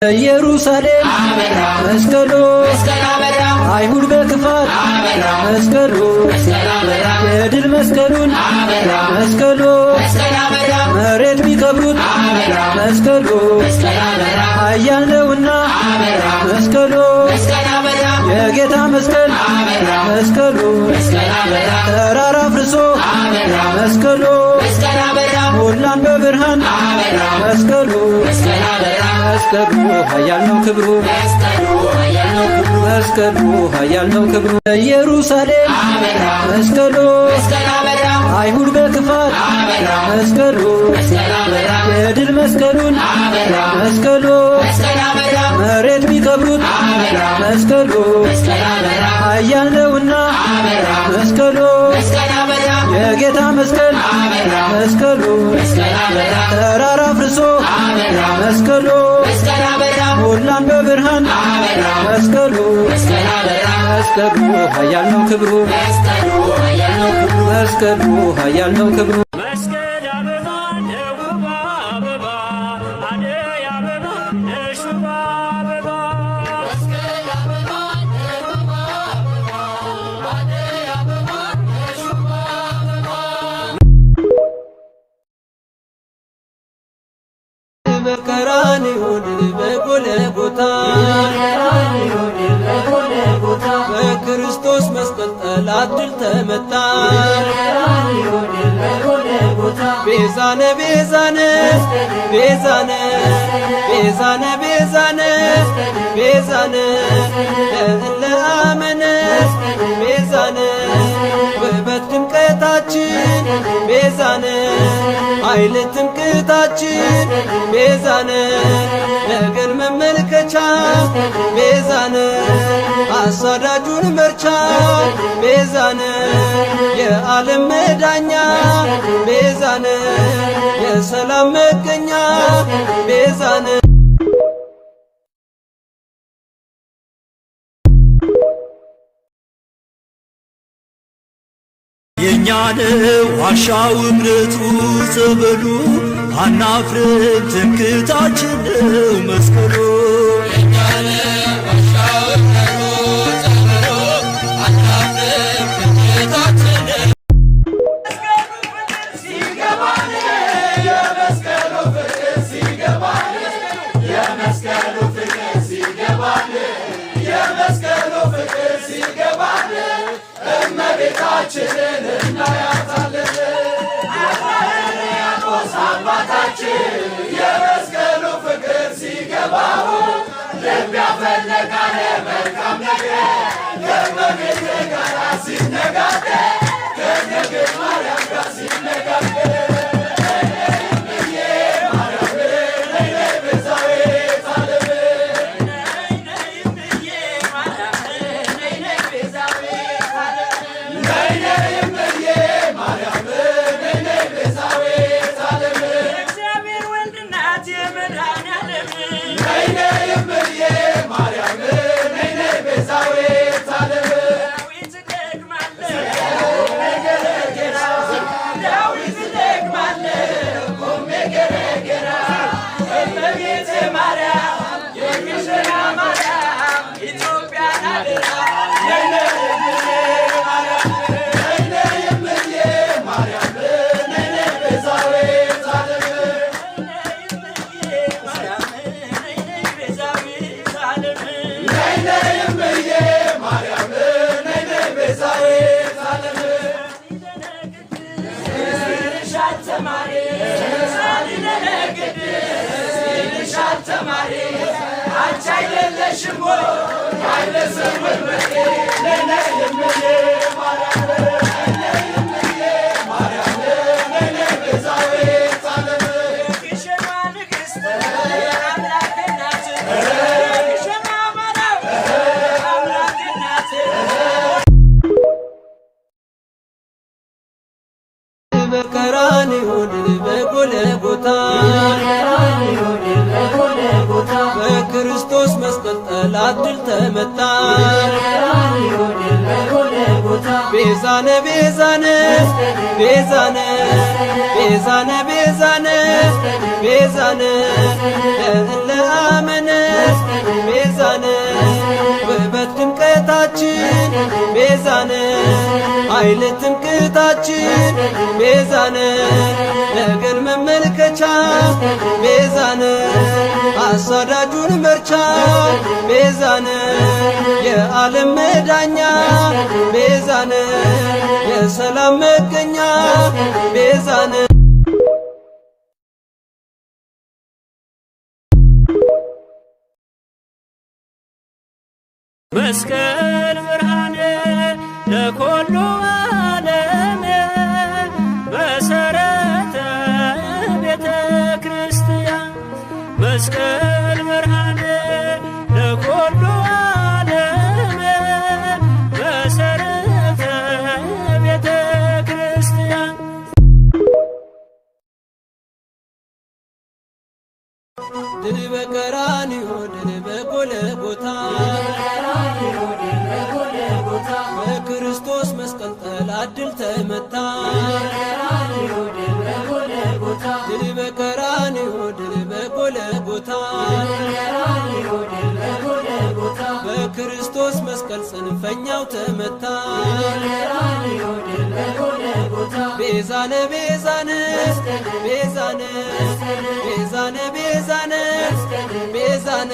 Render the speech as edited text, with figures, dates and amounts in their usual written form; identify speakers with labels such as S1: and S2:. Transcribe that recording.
S1: ኢየሩሳሌም መስቀሉ አይሁድ በክፋት መስቀሉ የድል መስቀሉን መስቀሉ መሬት ቢከብሩት መስቀሉ ኃያል ነውና መስቀሉ የጌታ መስቀል መስቀሉ ተራራ ፍርሶ መስቀሉ ሞላን በብርሃን መስቀሉ መስቀሉ ኃያል ነው ክብሩ መስቀሉ ኃያል ነው ክብሩ ኢየሩሳሌም መስቀሉ አይሁድ በክፋት መስቀሉ የድል መስቀሉን መስቀሉ መሬት ቢከብሩት መስቀሉ ኃያል ነውና መስቀሉ የጌታ መስቀል መስቀሉ ተራራ ፍርሶ መስቀሉ ሞላን በብርሃን መስቀሉ መስቀሉ ኃያል ነው ክብሩ መስቀሉ ኃያል ነው ክብሩ በቀራንዮ በጎልጎታ በክርስቶስ መስቀል ጠላት ድል ተመታ። ቤዛነ ቤዛነ ቤዛነ ቤዛነ ቤዛነ ቤዛነ ለአመነ ቤዛነ ውበት ድምቀታችን ቤዛነ ኃይል ትምክህታችን ቤዛነ ነገን መመልከቻ ቤዛነ አሳዳጁን መርቻ ቤዛነ የዓለም መዳኛ ቤዛነ የሰላም መገኛ ቤዛነ
S2: የኛን ዋሻው እምነቱ ጸበሉ አናፍርም ትምክህታችን ነው መስቀሉ የኛን ዋሻው እምነቱ ጸበሉ አናፍርም ትምክህታችን ነው ሲገባን የመስቀሉ ፍቅር ሲገባን የመስቀሉ ፍቅር ሲገባን የመስቀሉ ፍቅር ሲገባን እመቤታችንን እናያታለን። ያቆስ አባታችን የመስቀሉ ፍቅር ሲገባው ልብ ያፈለቃል መልካም ነገር ከእመቤቴ ጋር ሲነጋገር ከድንግል ማርያም ጋር ሲነጋገር
S1: በቀራንዮ በጎልጎታ በክርስቶስ መስቀል ጠላት ድል ተመታ። ቤዛነ ቤዛነ ቤዛነ ቤዛነ ቤዛነ ቤዛነ ለአመነ ኃይል ትምክህታችን ቤዛነ ነገን መመልከቻ ቤዛነ አሳዳጁን መርቻ ቤዛነ የዓለም መዳኛ ቤዛነ የሰላም መገኛ ቤዛነ
S3: መስቀል ብርሃነ ለኮሉ ዓለም መሰረተ ቤተ ክርስቲያን መስቀል ብርሃነ ለኮሉ ዓለም መሰረተ ቤተ ክርስቲያን
S1: ድል በቀራንዮ ድል በጎልጎታ በክርስቶስ መስቀል ጠላት ድል ተመታ ድል በቀራንዮ ድል በጎልጎታ በክርስቶስ መስቀል ጽንፈኛው ተመታ ቤዛነ ቤዛነ ቤዛነ ቤዛነ ቤዛነ ቤዛነ